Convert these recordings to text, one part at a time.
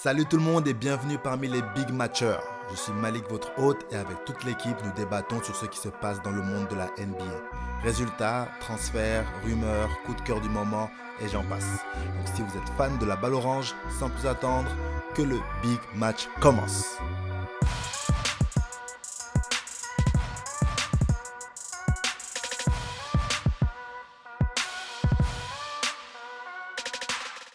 Salut tout le monde et bienvenue parmi les Big Matchers. Je suis Malik, votre hôte, et avec toute l'équipe, nous débattons sur ce qui se passe dans le monde de la NBA. Résultats, transferts, rumeurs, coups de cœur du moment, et j'en passe. Donc si vous êtes fan de la balle orange, sans plus attendre, que le Big Match commence.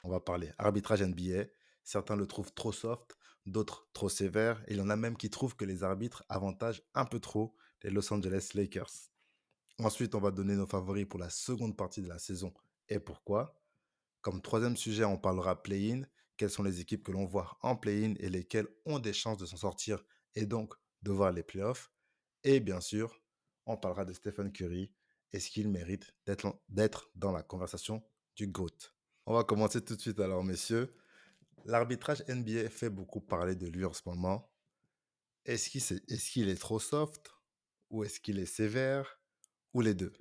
On va parler arbitrage NBA. Certains le trouvent trop soft, d'autres trop sévère, et il y en a même qui trouvent que les arbitres avantagent un peu trop les Los Angeles Lakers. Ensuite, on va donner nos favoris pour la seconde partie de la saison et pourquoi. Comme troisième sujet, on parlera play-in. Quelles sont les équipes que l'on voit en play-in et lesquelles ont des chances de s'en sortir et donc de voir les playoffs. Et bien sûr, on parlera de Stephen Curry. Est-ce qu'il mérite d'être dans la conversation du GOAT? On va commencer tout de suite alors, messieurs. L'arbitrage NBA fait beaucoup parler de lui en ce moment. Est-ce qu'il est trop soft ou est-ce qu'il est sévère ou les deux?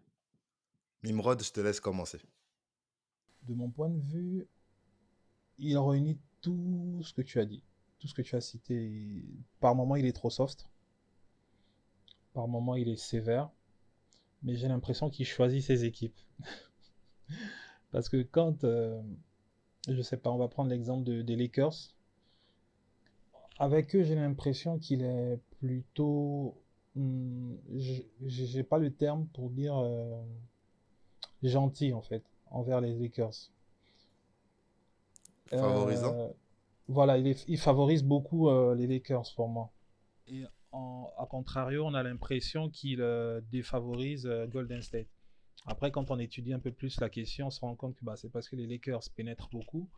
Nimrod, je te laisse commencer. De mon point de vue, il réunit tout ce que tu as dit, tout ce que tu as cité. Par moment, il est trop soft, par moment, il est sévère, mais j'ai l'impression qu'il choisit ses équipes. Parce que je sais pas, on va prendre l'exemple des Lakers. Avec eux, j'ai l'impression qu'il est plutôt, j'ai pas le terme pour dire gentil en fait envers les Lakers. Favorisant? Euh, voilà, il favorise beaucoup les Lakers pour moi. Et à contrario, on a l'impression qu'il défavorise Golden State. Après, quand on étudie un peu plus la question, on se rend compte que c'est parce que les Lakers pénètrent beaucoup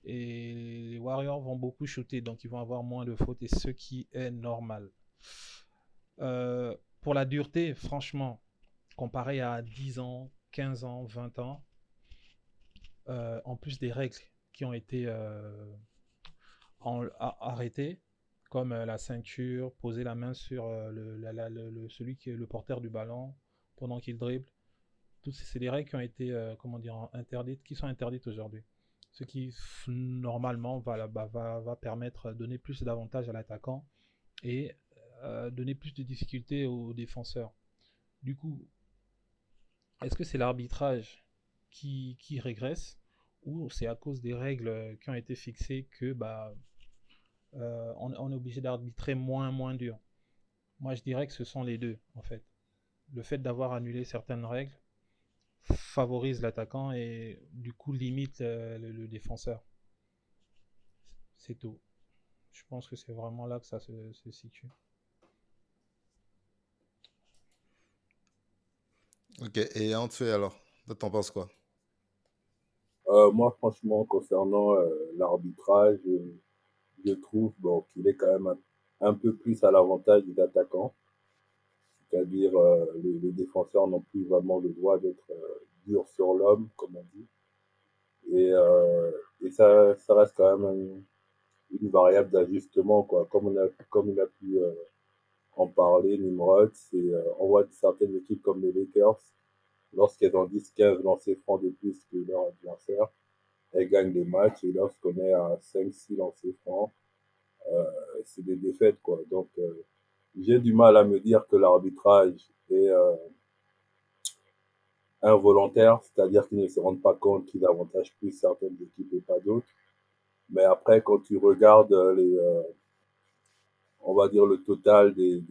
et les Warriors vont beaucoup shooter, donc ils vont avoir moins de fautes, et ce qui est normal. Pour la dureté, franchement, comparé à 10 ans, 15 ans, 20 ans, en plus des règles qui ont été arrêtées, comme la ceinture, poser la main sur celui qui est le porteur du ballon pendant qu'il dribble. Toutes c'est des règles qui ont été comment dire, interdites, qui sont interdites aujourd'hui. Ce qui normalement va permettre de donner plus d'avantages à l'attaquant et donner plus de difficultés aux défenseurs. Du coup, est-ce que c'est l'arbitrage qui régresse, ou c'est à cause des règles qui ont été fixées que on est obligé d'arbitrer moins dur? Moi, je dirais que ce sont les deux, en fait. Le fait d'avoir annulé certaines règles favorise l'attaquant et du coup limite le défenseur. C'est tout. Je pense que c'est vraiment là que ça se situe. Ok, et en fait alors, toi t'en penses quoi? Moi, franchement, concernant l'arbitrage, je trouve qu'il est quand même un peu plus à l'avantage des attaquants. C'est-à-dire, les défenseurs n'ont plus vraiment le droit d'être durs sur l'homme, comme on dit. Et, euh, et ça reste quand même une variable d'ajustement, quoi. Comme il a pu en parler, Nimrod, on voit certaines équipes comme les Lakers, lorsqu'elles ont 10-15 lancers francs de plus que leur adversaire, elles gagnent des matchs. Et lorsqu'on est à 5-6 lancers francs, c'est des défaites, quoi. Donc, j'ai du mal à me dire que l'arbitrage est involontaire, c'est-à-dire qu'ils ne se rendent pas compte qu'ils avantagent plus certaines équipes et pas d'autres. Mais après, quand tu regardes on va dire le total des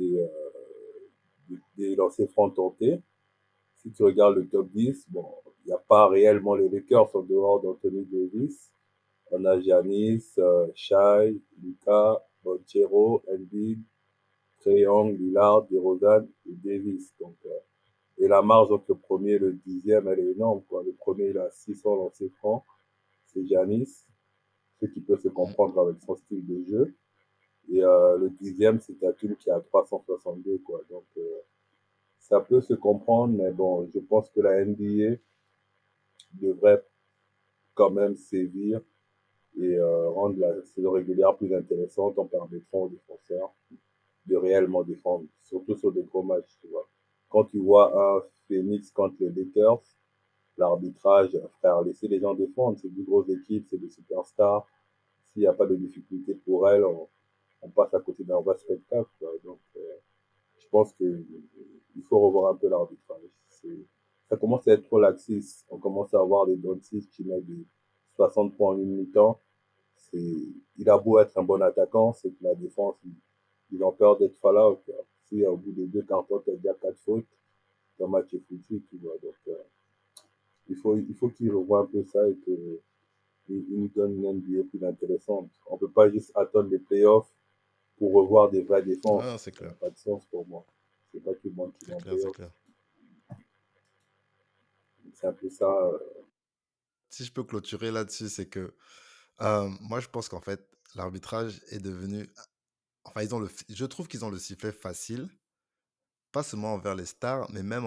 lancers francs tentés, si tu regardes le top 10, bon, il n'y a pas réellement les Lakers en dehors d'Anthony Davis. On a Giannis, Shai, Luka, Bonchero, Embiid, Trae Young, Lillard, DeRozan et Davis. Donc, et la marge entre le premier et le dixième, elle est énorme, quoi. Le premier, il a 600 lancers francs, c'est Giannis, ce qui peut se Mhm. comprendre avec son style de jeu. Et le dixième, c'est Tatum qui a 362, quoi. Donc, ça peut se comprendre, mais bon, je pense que la NBA devrait quand même sévir et rendre la saison régulière plus intéressante en permettant aux défenseurs de réellement défendre, surtout sur des gros matchs, tu vois. Quand tu vois un Phoenix contre les Lakers, l'arbitrage, frère, laisser les gens défendre, c'est des grosses équipes, c'est des superstars, s'il n'y a pas de difficulté pour elle, on passe à côté d'un vrai spectacle, quoi. Donc, je pense que il faut revoir un peu l'arbitrage. Ça commence à être trop laxiste. On commence à avoir des Doncic qui mettent des 60 points en une mi-temps. C'est, il a beau être un bon attaquant, c'est que la défense, ils ont peur d'être fall-out, quoi. Si au bout de deux cartons, tu as déjà quatre fautes, ton match est foutu, tu vois. Donc, il faut qu'il revoie un peu ça et qu'il nous donne une NBA plus intéressante. On ne peut pas juste attendre les playoffs pour revoir des vraies Ouais, défenses. non, c'est Ça n'a clair. pas de sens pour moi. C'est pas tout le monde qui va C'est en clair, c'est playoff. clair. C'est un peu ça. Si je peux clôturer là-dessus, c'est que moi, je pense qu'en fait, l'arbitrage est devenu. Enfin, je trouve qu'ils ont le sifflet facile, pas seulement envers les stars, mais même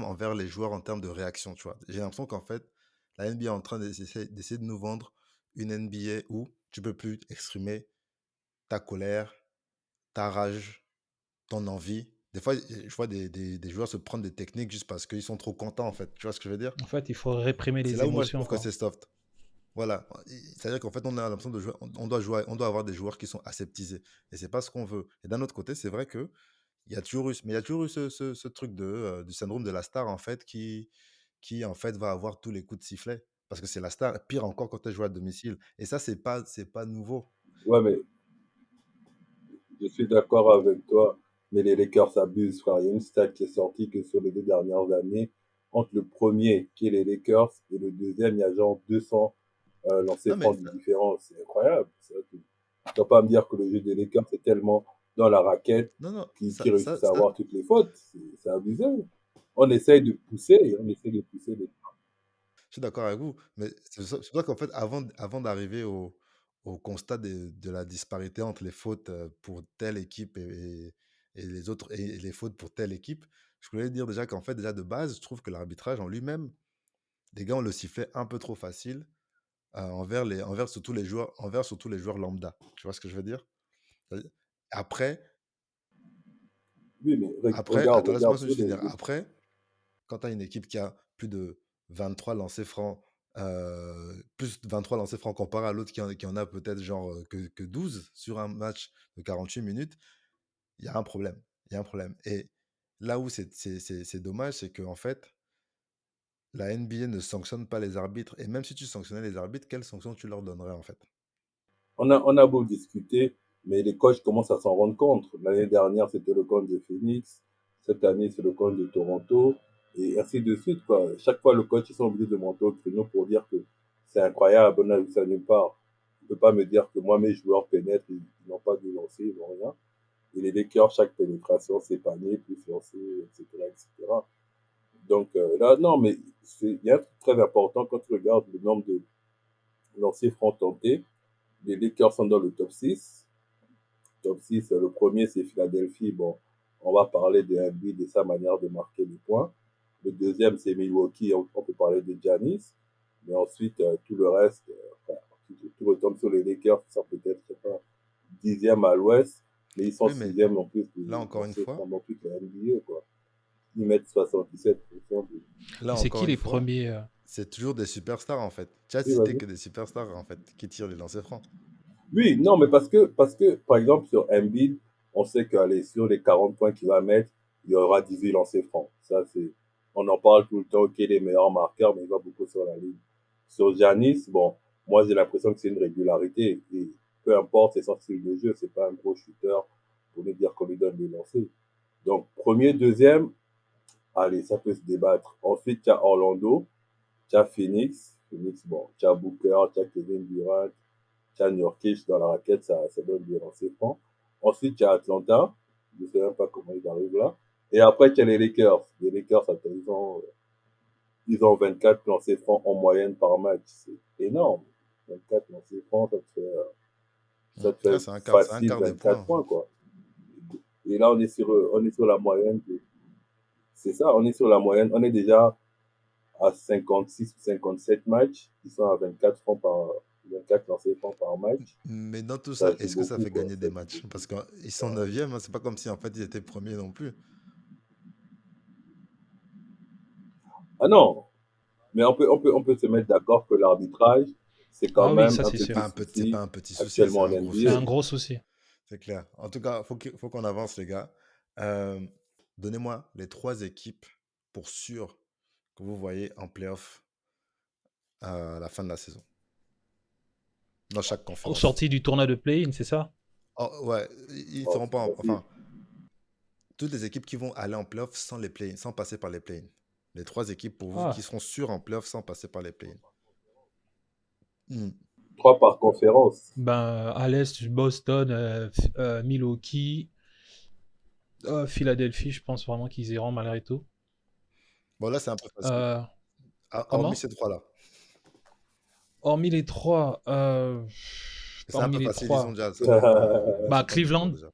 envers les joueurs en termes de réaction, tu vois. J'ai l'impression qu'en fait, la NBA est en train d'essayer de nous vendre une NBA où tu peux plus exprimer ta colère, ta rage, ton envie. Des fois, je vois des joueurs se prendre des techniques juste parce qu'ils sont trop contents, en fait. Tu vois ce que je veux dire? En fait, il faut réprimer C'est les là où moi, je émotions, trouve que quoi. c'est soft. Voilà, c'est-à-dire qu'en fait, on a l'impression de jouer, on doit avoir des joueurs qui sont aseptisés. Et c'est pas ce qu'on veut. Et d'un autre côté, c'est vrai que il y a toujours eu, mais il y a toujours eu ce truc du syndrome de la star, en fait, qui, en fait, va avoir tous les coups de sifflet. Parce que c'est la star, pire encore quand elle joue à domicile. Et ça, c'est pas nouveau. Ouais, mais je suis d'accord avec toi. Mais les Lakers abusent, frère. Il y a une stat qui est sortie que sur les 2 dernières années, entre le premier, qui est les Lakers, et le deuxième, il y a genre 200 lancers Non, mais, francs de différence. C'est incroyable. Ça. Tu ne vas pas me dire que le jeu des Lakers est tellement dans la raquette non, non, qui réussissent à avoir ça, toutes les fautes. C'est abusé. On essaye de pousser, et on essaye de pousser les. je suis d'accord avec vous, mais c'est pour ça qu'en fait, avant d'arriver au constat de la disparité entre les fautes pour telle équipe et les autres, et les fautes pour telle équipe, je voulais dire déjà qu'en fait, déjà de base, je trouve que l'arbitrage en lui-même, les gars, on le sifflait un peu trop facile envers surtout les joueurs lambda. Tu vois ce que je veux dire? C'est-à-dire- Après, Oui, mais attends, laisse-moi regarde juste sur finir. Après, quand tu as une équipe qui a plus de 23 lancers francs, plus de 23 lancers francs comparé à l'autre qui en a peut-être genre que 12 sur un match de 48 minutes, il y a un problème. Il y a un problème. Et là où c'est dommage, c'est qu'en fait, la NBA ne sanctionne pas les arbitres. Et même si tu sanctionnais les arbitres, quelle sanction tu leur donnerais en fait? On a beau discuter, mais les coachs commencent à s'en rendre compte. L'année dernière, c'était le compte de Phoenix. Cette année, c'est le compte de Toronto. Et ainsi de suite, quoi. Chaque fois, le coach, ils sont obligés de monter au créneau pour dire que c'est incroyable, on a vu ça nulle part. Tu ne peux pas me dire que moi, mes joueurs pénètrent, ils n'ont pas de lancer, ils n'ont rien. Et les Lakers, chaque pénétration, c'est panier, plus lancer, etc., etc. Donc là, non, mais il y a un truc très important quand tu regardes le nombre de lancers francs tentés. Les Lakers sont dans le top 6. Top 6, le premier, c'est Philadelphie. Bon, on va parler de Embiid et sa manière de marquer les points. Le deuxième, c'est Milwaukee. On peut parler de Giannis. Mais ensuite, tout le reste, tout retombe sur les Lakers, qui sont peut-être, je sais pas, 10e à l'ouest. Mais ils sont Oui, mais 6e en plus là de encore une lancer fois, pendant toute la NBA, quoi. Ils mettent 77% de. là Et c'est encore qui une les fois, premiers c'est toujours des superstars en fait. Tu as Oui, cité vas-y. que des superstars en fait qui tirent les lancers francs. Oui, non, mais parce que, par exemple, sur Embiid, on sait qu'allez, sur les 40 points qu'il va mettre, il y aura 18 lancers francs. Ça, on en parle tout le temps, qui est les meilleurs marqueurs, mais il va beaucoup sur la ligne. Sur Giannis, bon, moi, j'ai l'impression que c'est une régularité. Et peu importe ses sorties de jeu, c'est pas un gros shooter pour lui dire qu'on lui donne des lancers. Donc, premier, deuxième, allez, ça peut se débattre. Ensuite, il y a Orlando, tu as Phoenix. Phoenix, bon, tu as Booker, tu as Kevin Durant, tu as Nurkic dans la raquette, ça donne des lancers francs. Ensuite, tu as Atlanta. Je ne sais même pas comment ils arrivent là. Et après, tu as les Lakers. Les Lakers, attends, ils ont 24 lancers francs en moyenne par match. C'est énorme. 24 lancers francs, ça te Ah, fait c'est un facile quart des 24 points. points, quoi. Et là, on est sur la moyenne. C'est ça, on est sur la moyenne. On est déjà à 56 ou 57 matchs. Ils sont à 24 lancers francs par match. Mais dans tout ça, Ça joue est-ce que ça beaucoup, fait quoi. gagner Ça des joue matchs? beaucoup. Parce qu'ils sont neuvième, hein, c'est pas comme si en fait ils étaient premiers non plus. Ah non, mais on peut se mettre d'accord que l'arbitrage, c'est quand Ah oui, même ça un c'est petit sûr. C'est souci pas un petit souci, actuellement c'est en un gros C'est NBA. un souci. gros souci. C'est clair. En tout cas, faut qu'on avance, les gars. Euh, Donnez-moi les 3 équipes pour sûr que vous voyez en playoff à la fin de la saison, dans chaque Au conférence. sorti du tournoi de play-in, c'est ça? Oh, ouais, ils Bon, seront c'est pas facile. enfin, toutes les équipes qui vont aller en playoff sans les play sans passer par les play-in. Les 3 équipes pour vous qui Ah, seront sûres en playoff sans passer par les play-in. Hmm. 3 par conférence. ben à l'Est, Boston, Milwaukee, Philadelphie, je pense vraiment qu'ils iront malgré tout. Bon, là, c'est un peu facile. Euh, Hormis comment? ces 3-là. Hormis les trois, C'est un hormis peu les facile, ils ont trois, déjà, ça doit être bon. Ils bah sont pas du tour Cleveland, déjà.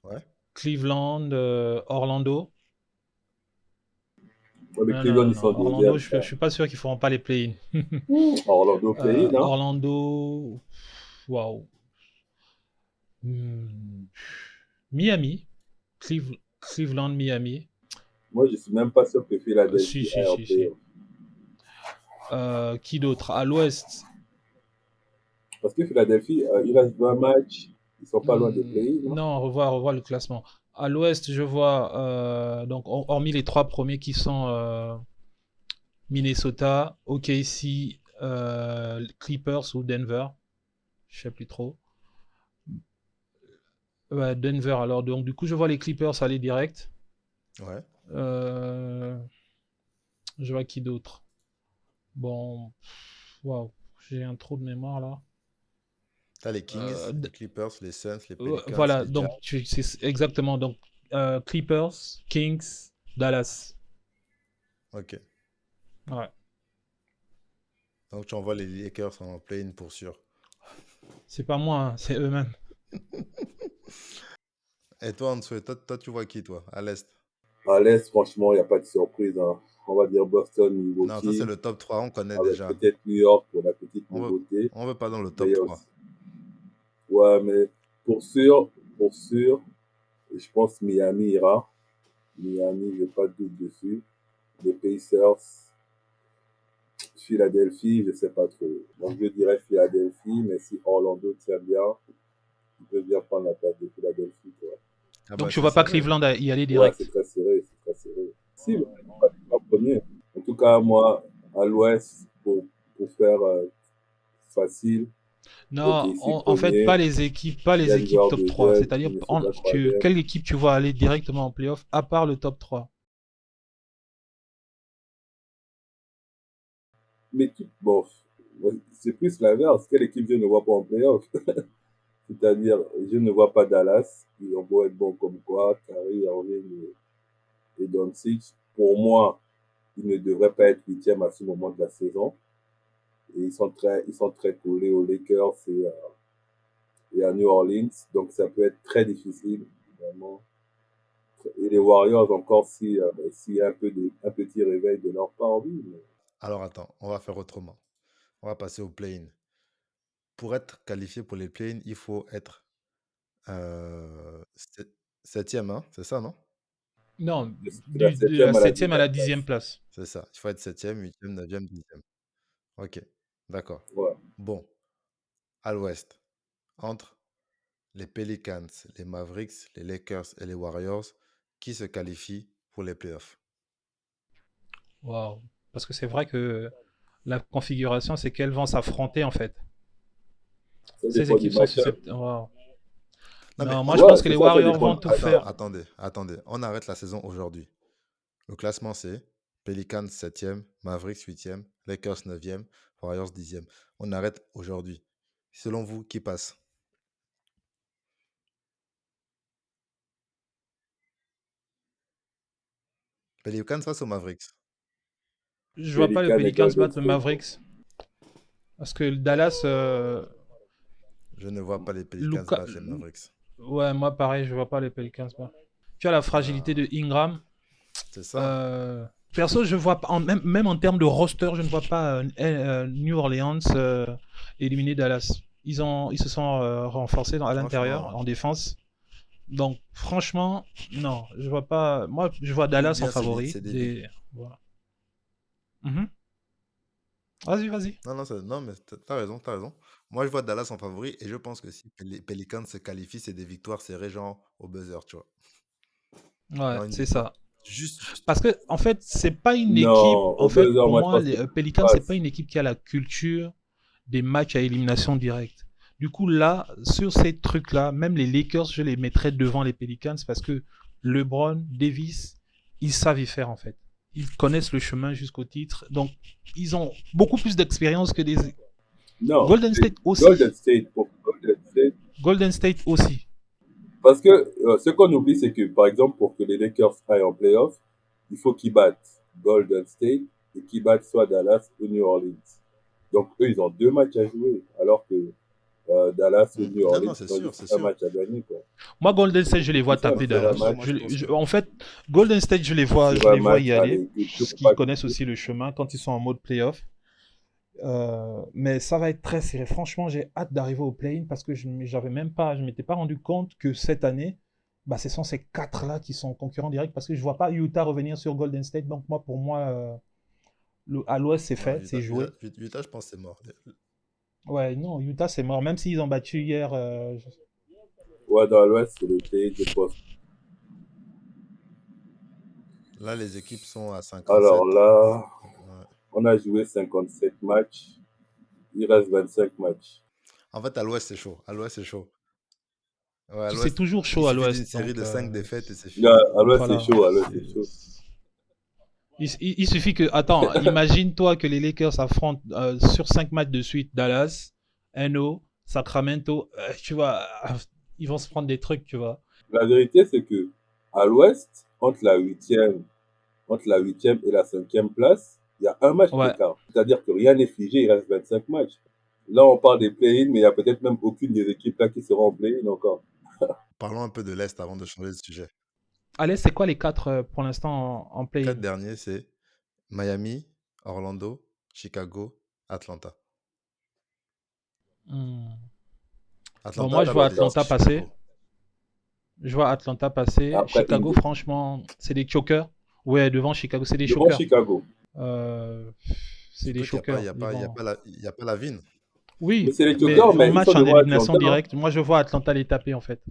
Ouais. Cleveland, Orlando. Ouais, mais Non, non, Cleveland, non, ils non. sont Orlando, deuxième, je frère. suis pas sûr qu'ils feront pas les play-in. Orlando play-in, hein. Orlando, waouh. Hmm. Miami, Cleveland, Miami. Moi, je suis même pas sûr que Si, Philadelphie si, ait en si, si. playoff. Qui d'autre? À l'Ouest, Parce que Philadelphie, il reste 20 matchs. Ils sont pas loin des play-in, non? non, revoir le classement. À l'Ouest, je vois donc hormis les trois premiers qui sont Minnesota, OKC, Clippers ou Denver, je sais plus trop. Ouais, Denver alors. Donc du coup, je vois les Clippers aller direct. Ouais. Euh, je vois qui d'autre. Bon, waouh, j'ai un trou de mémoire là. T'as les Kings, les Clippers, les Suns, les Pelicans, Voilà, les Jazz. donc c'est exactement donc Clippers, Kings, Dallas. Ok. Ouais. Donc, tu envoies les Lakers en play-in pour sûr. C'est pas moi, hein, c'est eux-mêmes. Et toi, Ansou, toi, tu vois qui, toi, à l'Est? À l'Est, franchement, il n'y a pas de surprise, hein. On va dire Boston, Non, ça, c'est Milwaukee, le top 3, on connaît avec déjà. peut-être New York pour la petite On veut, nouveauté. on veut pas dans le Mais il top y a 3. aussi. Ouais, mais pour sûr, je pense Miami ira. Miami, j'ai pas de doute dessus. Les Pacers, Philadelphie, je sais pas trop. Donc je dirais Philadelphie, mais si Orlando tient bien, il peut bien prendre la place de Philadelphie, quoi. Ah Donc bah, tu c'est vois pas serré. Cleveland y aller Ouais, direct. c'est très serré, c'est très serré. Si, mais pas les trois premiers. En tout cas, moi, à l'ouest, pour faire facile, Non, OKC en fait, premier, pas les équipes Denver top 3. deuxième, C'est-à-dire, Minnesota troisième. quelle équipe tu vois aller directement en playoff à part le top 3? Mais tout, bon, ouais, c'est plus l'inverse. Quelle équipe je ne vois pas en playoff? C'est-à-dire, je ne vois pas Dallas. Ils ont beau être bons comme quoi, Kyrie, Irving et Doncic. Pour moi, ils ne devraient pas être huitième à ce moment de la saison. Et ils sont très collés aux Lakers et à New Orleans. Donc, ça peut être très difficile, vraiment. Et les Warriors, encore, s'il y a un petit réveil de leur part, oui. Mais Alors, attends, on va faire autrement. On va passer au play-in. Pour être qualifié pour les play-in, il faut être euh, sept- septième, hein, c'est ça, non? Non, c'est la de la septième à la 7e à la dixième 10e place. place. C'est ça. Il faut être septième, huitième, neuvième, dixième. Ok, d'accord. Ouais. Bon, à l'ouest, entre les Pelicans, les Mavericks, les Lakers et les Warriors, qui se qualifient pour les playoffs? Waouh. Parce que c'est vrai que la configuration, c'est qu'elles vont s'affronter en fait. Ça Ces dépend du équipes sont match-up. susceptibles. Waouh. Non, mais Non, moi on je Ouais, pense arrête. que c'est les ça, ça Warriors dépend vont du tout Attends, match-up. faire. attendez. On arrête la saison aujourd'hui. Le classement, c'est Pelicans 7e, Mavericks 8e, Lakers 9e, Warriors 10e. On arrête aujourd'hui. Selon vous, qui passe? Pelicans face aux Mavericks. Je vois pas les Pelican et Pelicans Golden battre le State. Mavericks. Parce que Dallas, Je ne vois pas les Pelicans Luka, battre les Mavericks. ouais, moi pareil, je vois pas les Pelicans battre. Tu as la fragilité Ah, de Ingram. c'est ça. Perso, je vois pas, même en termes de roster, je ne vois pas New Orleans éliminer Dallas. Ils se sont renforcés à l'intérieur, Franchement, en défense. Donc, franchement, non, je vois pas. Moi, je vois ou Dallas en bien favori. c'est des billes. Voilà. Mhm. Vas-y, vas-y. Non, non, non, mais t'as raison, t'as raison. Moi, je vois Dallas en favori et je pense que si les Pelicans se qualifient, c'est des victoires serrées, genre au buzzer, tu vois. Ouais, Genre une c'est victoire ça. juste. Parce que, en fait, c'est pas une équipe. Non, En au fait, buzzer, pour moi, je moi, pense que les ça Pelicans, c'est pas passe. une équipe qui a la culture des matchs à élimination directe. Du coup, là, sur ces trucs-là, même les Lakers, je les mettrais devant les Pelicans parce que LeBron, Davis, ils savent y faire, en fait. Ils connaissent le chemin jusqu'au titre. Donc, ils ont beaucoup plus d'expérience que des. Non, Golden c'est State aussi. Golden State. Pour Golden State. Golden State aussi. Parce que ce qu'on oublie, c'est que, par exemple, pour que les Lakers aillent en playoff, il faut qu'ils battent Golden State et qu'ils battent soit Dallas ou New Orleans. Donc, eux, ils ont 2 matchs à jouer, alors que Dallas ou New Non, non, Orleans, c'est ils ont sûr, juste c'est un sûr. match à gagner, quoi. Moi, Golden State, je les vois C'est ça, taper c'est un Dallas. Non, moi, match je pense que. En fait, Golden State, je sur un les vois match, y aller allez, parce pour qu'ils pas connaissent gagner. aussi le chemin quand ils sont en mode playoff. Mais ça va être très serré. Franchement, j'ai hâte d'arriver au play-in parce que je m'étais pas rendu compte que cette année, bah, ce sont ces quatre-là qui sont concurrents directs parce que je vois pas Utah revenir sur Golden State. Donc moi, pour moi, à l'Ouest, c'est Non, fait, c'est joué. Utah, je pense que c'est mort. Ouais, non, Utah, c'est mort. Même s'ils ont battu hier, Ouais, dans l'Ouest, c'est le pays de poste. Là, les équipes sont à Alors 57. là, Ouais. on a joué 57 matchs, il reste 25 matchs. En fait, à l'ouest, c'est chaud. À l'ouest, c'est chaud. Ouais, à c'est l'ouest, toujours il chaud à suffit d'une l'Ouest. série Donc de 5 défaites et c'est Là, fini. à l'Ouest, c'est voilà. chaud, à l'Ouest, c'est chaud. Il suffit que. Attends, imagine-toi que les Lakers affrontent sur 5 matchs de suite Dallas, NO, Sacramento. Tu vois, ils vont se prendre des trucs, tu vois. La vérité, c'est que à l'Ouest, entre la huitième et la 5e place, il y a un match Ouais. d'écart. C'est-à-dire que rien n'est figé, il reste 25 matchs. Là, on parle des play-in, mais il n'y a peut-être même aucune des équipes là qui sera en play-in encore. Parlons un peu de l'Est avant de changer de sujet. Allez, c'est quoi les 4 pour l'instant en Les 4 play-in? derniers, c'est Miami, Orlando, Chicago, Atlanta. Hmm. Bon, Atlanta moi, je tape vois Atlanta. Atlanta passer. Chicago. Je vois Atlanta passer. Après, Chicago, franchement, c'est des chokers. Ouais, devant Chicago, c'est des devant chokers. Chicago. Euh, c'est des Surtout qu'il chokers. il y a pas la Vine. Mais Oui, c'est les mais Jokers, en mais ils sont match en devant élimination Atlanta, hein. directe, moi, je vois Atlanta les taper, en fait.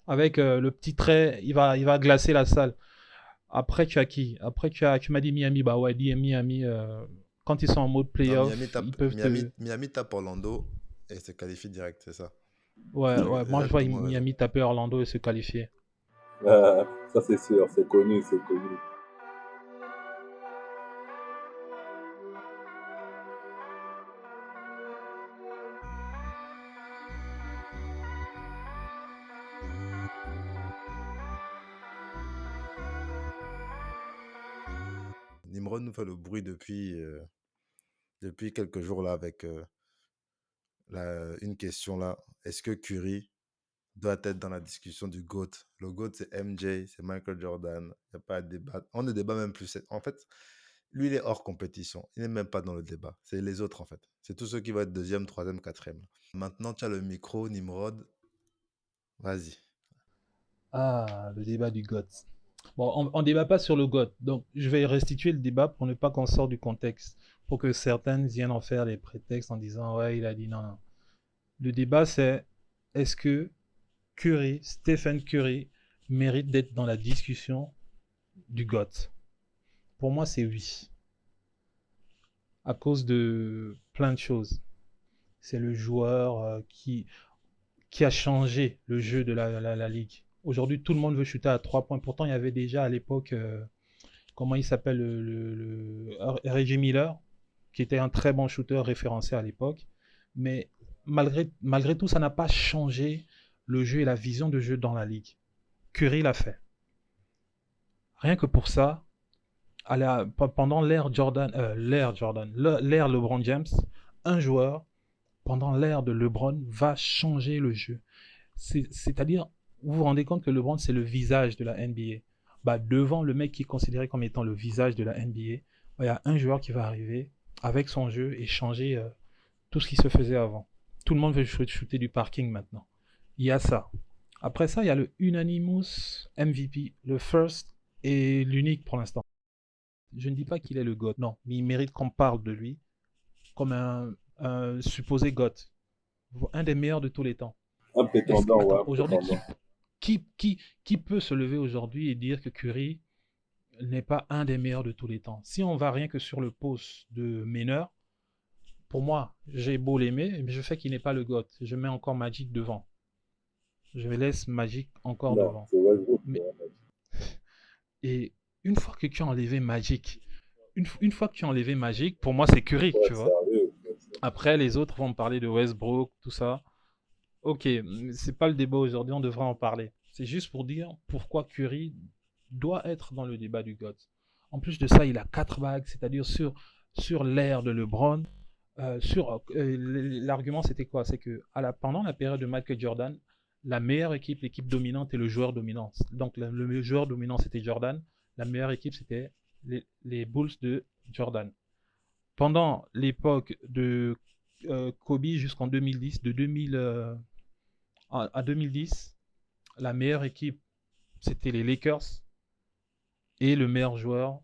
Avec le petit trait, il va glacer la salle. Après, tu as qui? Après, tu m'as dit Miami. Bah ouais, dit Miami, quand ils sont en mode Non, playoff, ils peuvent te. Miami tape Orlando et se qualifie direct, c'est ça. Ouais, Tu as ouais, moi je vois exactement raison. Miami taper Orlando et se qualifier. Ça, c'est sûr, c'est connu, c'est connu. Nimrod nous fait le bruit depuis quelques jours là avec une question là. Est-ce que Curry doit être dans la discussion du GOAT? Le GOAT, c'est MJ, c'est Michael Jordan. Il n'y a pas à débattre. On ne débat même plus. En fait, lui, il est hors compétition. Il n'est même pas dans le débat. C'est les autres, en fait. C'est tous ceux qui vont être deuxième, troisième, quatrième. Maintenant, tu as le micro, Nimrod. Vas-y. Ah, le débat du GOAT. Bon, on débat pas sur le GOAT, donc je vais restituer le débat pour ne pas qu'on sorte du contexte, pour que certaines viennent en faire des prétextes en disant ouais, il a dit non, non. Le débat c'est est-ce que Stephen Curry, mérite d'être dans la discussion du GOAT? Pour moi, c'est oui. À cause de plein de choses. C'est le joueur qui a changé le jeu de la ligue. Aujourd'hui, tout le monde veut shooter à 3 points. Pourtant, il y avait déjà à l'époque, comment il s'appelle, Reggie Miller, qui était un très bon shooter référencé à l'époque. Mais malgré tout, ça n'a pas changé le jeu et la vision de jeu dans la ligue. Curry l'a fait. Rien que pour ça, pendant l'ère LeBron James, un joueur, pendant l'ère de LeBron, va changer le jeu. C'est-à-dire, vous vous rendez compte que LeBron, c'est le visage de la NBA. Bah, devant le mec qui est considéré comme étant le visage de la NBA, bah, il y a un joueur qui va arriver avec son jeu et changer tout ce qui se faisait avant. Tout le monde veut shooter du parking maintenant. Il y a ça. Après ça, il y a le unanimous MVP, le first et l'unique pour l'instant. Je ne dis pas qu'il est le GOAT, non, mais il mérite qu'on parle de lui comme un supposé GOAT, un des meilleurs de tous les temps. Un prétendant, ouais, Attends, un aujourd'hui, prétendant. qui peut se lever aujourd'hui et dire que Curry n'est pas un des meilleurs de tous les temps? Si on va rien que sur le poste de meneur, pour moi, j'ai beau l'aimer, mais je sais qu'il n'est pas le GOAT. Je mets encore Magic devant. Je laisse Magic encore Non, devant. c'est Westbrook. Mais, et une fois que tu as enlevé Magic, une fois que tu as enlevé Magic, pour moi, c'est Curry, Faut tu être vois. sérieux. Après, les autres vont me parler de Westbrook, tout ça. Ok, c'est pas le débat aujourd'hui, on devrait en parler. C'est juste pour dire pourquoi Curry doit être dans le débat du GOAT. En plus de ça, il a 4 bagues, c'est-à-dire sur l'ère de LeBron. L'argument, c'était quoi? C'est que pendant la période de Michael Jordan, la meilleure équipe, l'équipe dominante et le joueur dominant. Donc, le joueur dominant, c'était Jordan. La meilleure équipe, c'était les Bulls de Jordan. Pendant l'époque de Kobe jusqu'en 2010, de 2000 à 2010, la meilleure équipe, c'était les Lakers. Et le meilleur joueur,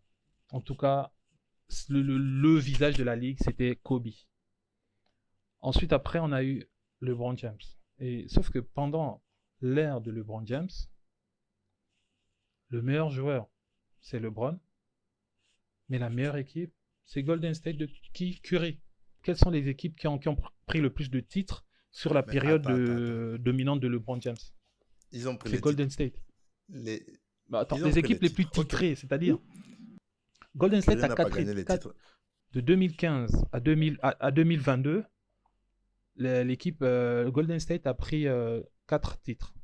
en tout cas, le visage de la ligue, c'était Kobe. Ensuite, après, on a eu LeBron James. Sauf que pendant l'ère de LeBron James, le meilleur joueur, c'est LeBron. Mais la meilleure équipe, c'est Golden State de Curry. Quelles sont les équipes qui ont pris le plus de titres sur la période dominante de LeBron James? Ils ont pris c'est Golden State. Les équipes les plus titrées, c'est-à-dire Golden State a 4 de 2015 à 2022. L'équipe Golden State a pris 4 titres.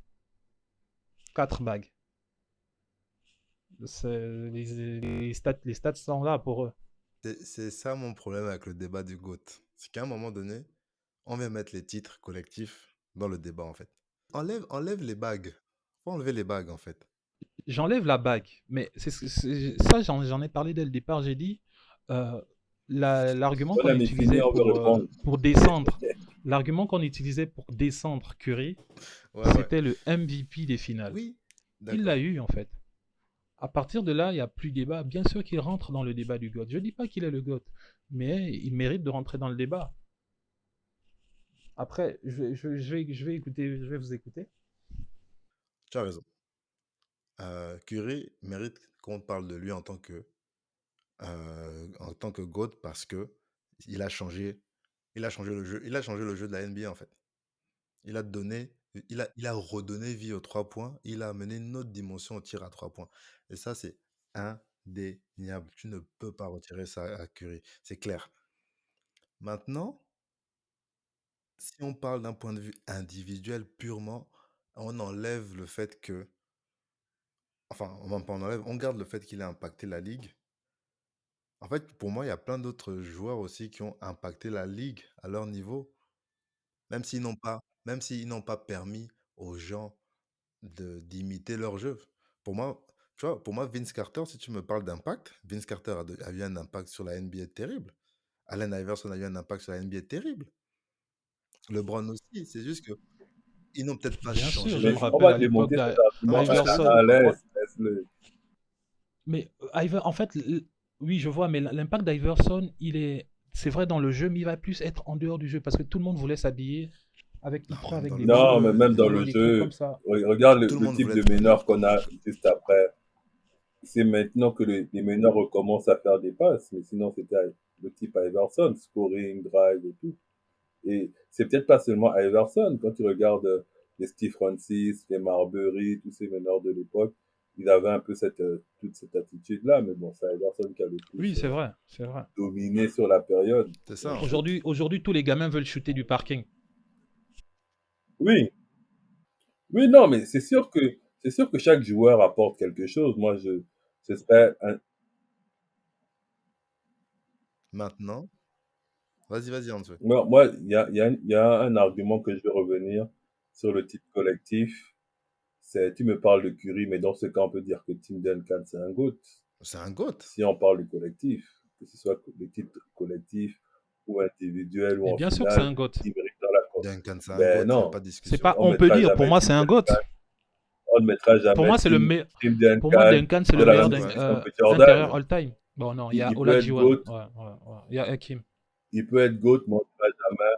4 bagues. Les stats sont là pour eux. C'est ça mon problème avec le débat du GOAT. C'est qu'à un moment donné, on vient mettre les titres collectifs dans le débat en fait. Enlève les bagues. Faut enlever les bagues en fait. J'enlève la bague, mais ça j'en ai parlé dès le départ. J'ai dit l'argument qu'on utilisait pour descendre, l'argument qu'on utilisait pour descendre Curry, c'était le MVP des finales. Oui, il l'a eu en fait. À partir de là, il n'y a plus de débat. Bien sûr qu'il rentre dans le débat du GOAT. Je ne dis pas qu'il est le GOAT, mais il mérite de rentrer dans le débat. Après, je vais vous écouter. Tu as raison. Curry mérite qu'on parle de lui en tant que GOAT parce que il a changé le jeu. Il a changé le jeu de la NBA en fait. Il a redonné vie aux 3 points. Il a amené une autre dimension au tir à 3 points. Et ça, c'est indéniable. Tu ne peux pas retirer ça à Curry. C'est clair. Maintenant, si on parle d'un point de vue individuel purement, on enlève le fait que... Enfin, on garde le fait qu'il a impacté la ligue. En fait, pour moi, il y a plein d'autres joueurs aussi qui ont impacté la ligue à leur niveau. Même s'ils n'ont pas permis aux gens d'imiter leur jeu. Pour moi, tu vois, Vince Carter, si tu me parles d'impact, Vince Carter a eu un impact sur la NBA terrible. Allen Iverson a eu un impact sur la NBA terrible. LeBron aussi, c'est juste que ils n'ont peut-être pas Bien changé. sûr, je me rappelle à l'époque d'Iverson. Mais en fait, oui, je vois, mais l'impact d'Iverson, c'est vrai dans le jeu, mais il va plus être en dehors du jeu parce que tout le monde voulait s'habiller avec des non, mais même dans le jeu, regarde le type de meneur qu'on a juste après. C'est maintenant que les meneurs recommencent à faire des passes, mais sinon c'était le type Iverson, scoring, drive et tout. Et c'est peut-être pas seulement Iverson, quand tu regardes les Steve Francis, les Marbury, tous ces meneurs de l'époque, ils avaient un peu toute cette attitude-là, mais bon, c'est Iverson qui a le plus oui, c'est vrai. dominé sur la période. C'est ça. Aujourd'hui, tous les gamins veulent shooter du parking. Oui. Oui, non, mais c'est sûr que chaque joueur apporte quelque chose. Moi, j'espère Maintenant, vas-y, Antoine. Moi, il y a un argument que je vais revenir sur le type collectif. Tu me parles de Curry, mais dans ce cas, on peut dire que Tim Duncan, c'est un GOAT. C'est un GOAT. Si on parle du collectif, que ce soit le type collectif ou individuel ou en bien finale, sûr que c'est un GOAT. Duncan, c'est un GOAT, non. pas de discussion. C'est pas, on peut dire, pour moi, c'est un GOAT. On ne mettra jamais. Pour moi, c'est le meilleur. Pour moi, Duncan, c'est le meilleur intérieur all-time. Bon, non, il y a Olajuwon. Il y a Hakim. Il peut être GOAT, mais on ne dira jamais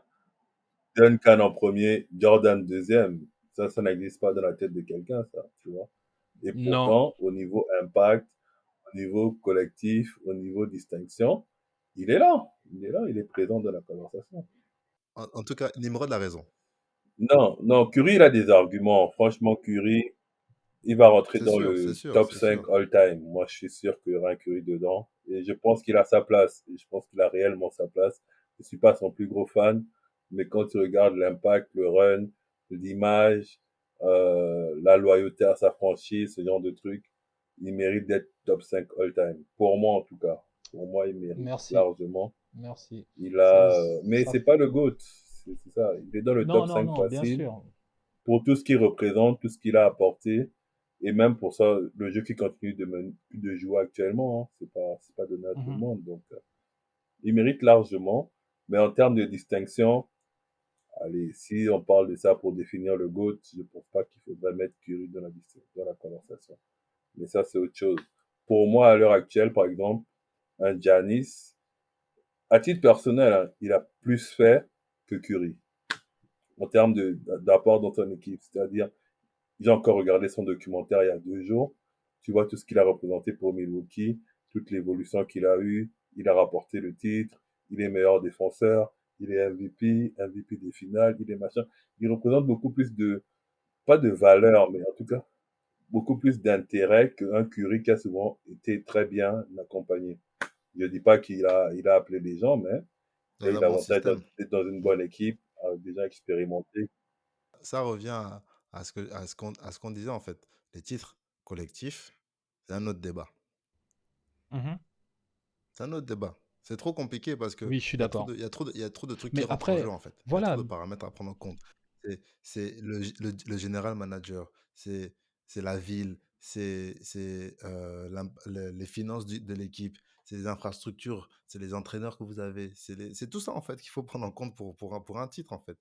Duncan en premier, Jordan deuxième. Ça n'existe pas dans la tête de quelqu'un, ça, tu vois. Et Non. pourtant, au niveau impact, au niveau collectif, au niveau distinction, il est là. Il est là, il est présent dans la conversation. En tout cas, Nimrod a raison. Non, non, Curry, il a des arguments. Franchement, Curry, il va rentrer C'est dans sûr, c'est le sûr, top c'est 5 sûr. all-time. Moi, je suis sûr qu'il y aura un Curry dedans. Et je pense qu'il a sa place. Et je pense qu'il a réellement sa place. Je suis pas son plus gros fan, mais quand tu regardes l'impact, le run, l'image, la loyauté à sa franchise, ce genre de trucs, il mérite d'être top 5 all-time. Pour moi, en tout cas. Pour moi, il mérite Merci. largement. Merci. Il C'est a, mais ça. c'est pas le GOAT. C'est ça. Il est dans le Non, top non, 5 non, bien facile sûr. pour tout ce qu'il représente, tout ce qu'il a apporté, et même pour ça, le jeu qui continue de jouer actuellement, hein, c'est pas donné à tout le Mhm. monde, donc il mérite largement. Mais en termes de distinction, allez, si on parle de ça pour définir le GOAT, je pense pas qu'il faudrait mettre Curry dans la conversation. Mais ça, c'est autre chose. Pour moi, à l'heure actuelle, par exemple, un Giannis, à titre personnel, hein, il a plus fait que Curry en termes d'apport dans son équipe. C'est-à-dire, j'ai encore regardé son documentaire il y a 2 jours. Tu vois tout ce qu'il a représenté pour Milwaukee, toute l'évolution qu'il a eue. Il a rapporté le titre. Il est meilleur défenseur. Il est MVP, MVP des finales. Il est machin. Il représente beaucoup plus de, pas de valeur, mais en tout cas, beaucoup plus d'intérêt qu'un Curry qui a souvent été très bien accompagné. Je dis pas il a appelé les gens, mais Il il y a a eu un bon l'avantage système. d'être dans une bonne équipe, avec des gens expérimentés. Ça revient à ce qu'on disait en fait. Les titres collectifs, c'est un autre débat. Mhm. C'est un autre débat. C'est trop compliqué parce qu'il Oui, je suis y a trop d'accord. de, il y a trop de, il y a trop de trucs qui Mais rentrent en jeu après, en fait. Il y a trop voilà. de paramètres à prendre en compte. C'est le général manager, c'est la ville, les finances de l'équipe, c'est les infrastructures, c'est les entraîneurs que vous avez. C'est tout ça en fait qu'il faut prendre en compte pour un titre en fait.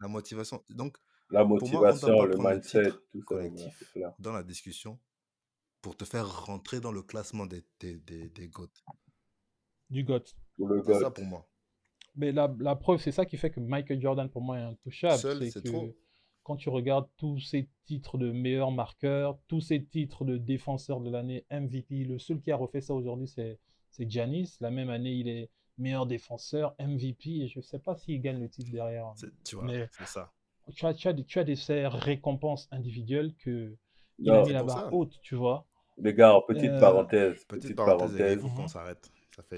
La motivation. Donc, La pour moi, on ne doit motivation, pas le prendre le mindset, titre tout ça, voilà, c'est collectif clair. dans la discussion pour te faire rentrer dans le classement des GOAT. Du GOAT. Pour le C'est ça GOAT. pour moi. Mais la preuve, c'est ça qui fait que Michael Jordan, pour moi, est intouchable. Seul, C'est c'est que trop. quand tu regardes tous ces titres de meilleur marqueur, tous ces titres de défenseur de l'année, MVP, le seul qui a refait ça aujourd'hui, c'est Giannis. La même année, il est meilleur défenseur, MVP, et je ne sais pas s'il gagne le titre derrière. Tu vois, Mais c'est ça. tu as ces récompenses individuelles qu'il a Non, mis C'est la pour barre ça. haute, tu vois. les gars, Euh, Petite petite parenthèse, les gars, il parenthèse. faut qu'on mhm. s'arrête.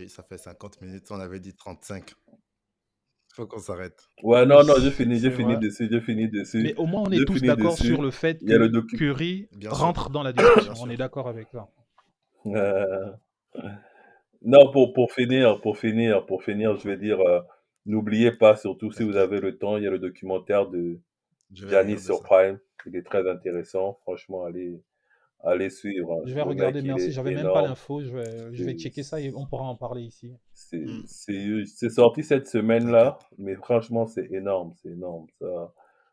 Ça fait 50 minutes, on avait dit 35. Il faut qu'on s'arrête. Ouais, non, non, Oui, c'est vrai. j'ai fini dessus, Mais au moins, on est j'ai tous fini d'accord sur dessus. le fait Il y a le que docu. Curry Bien sûr, rentre dans la bien discussion. On est sûr. d'accord avec ça. Euh, non, pour finir, je vais dire, n'oubliez pas, surtout si vous avez T'inquiète, le temps, il y a le documentaire de je vais Giannis regarder sur ça. Prime. Il est très intéressant. Franchement, allez suivre, hein. Je vais Le regarder, mec, il merci. est J'avais même pas énorme. l'info. Je vais C'est, checker ça et on pourra en parler ici. Hmm, c'est sorti cette semaine-là, t'inquiète, mais franchement, c'est énorme, c'est énorme. Ça,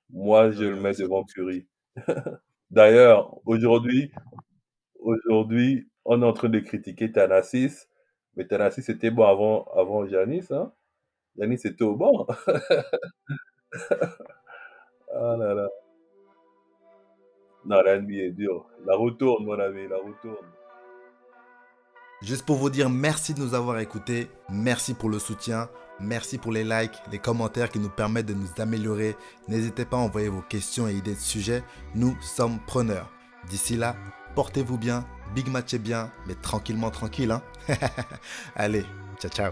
moi, je je vais le mets regarder ça devant tout de suite. Curry. D'ailleurs, aujourd'hui, on est en train de critiquer Thanasis, mais Thanasis était bon avant Giannis, hein. Giannis était au banc. Ah là là. Non, la NBA est dure. La retourne, mon ami, la retourne. Juste pour vous dire merci de nous avoir écoutés, merci pour le soutien, merci pour les likes, les commentaires qui nous permettent de nous améliorer. N'hésitez pas à envoyer vos questions et idées de sujets, nous sommes preneurs. D'ici là, portez-vous bien, big match est bien, mais tranquillement tranquille. Hein. Allez, ciao ciao.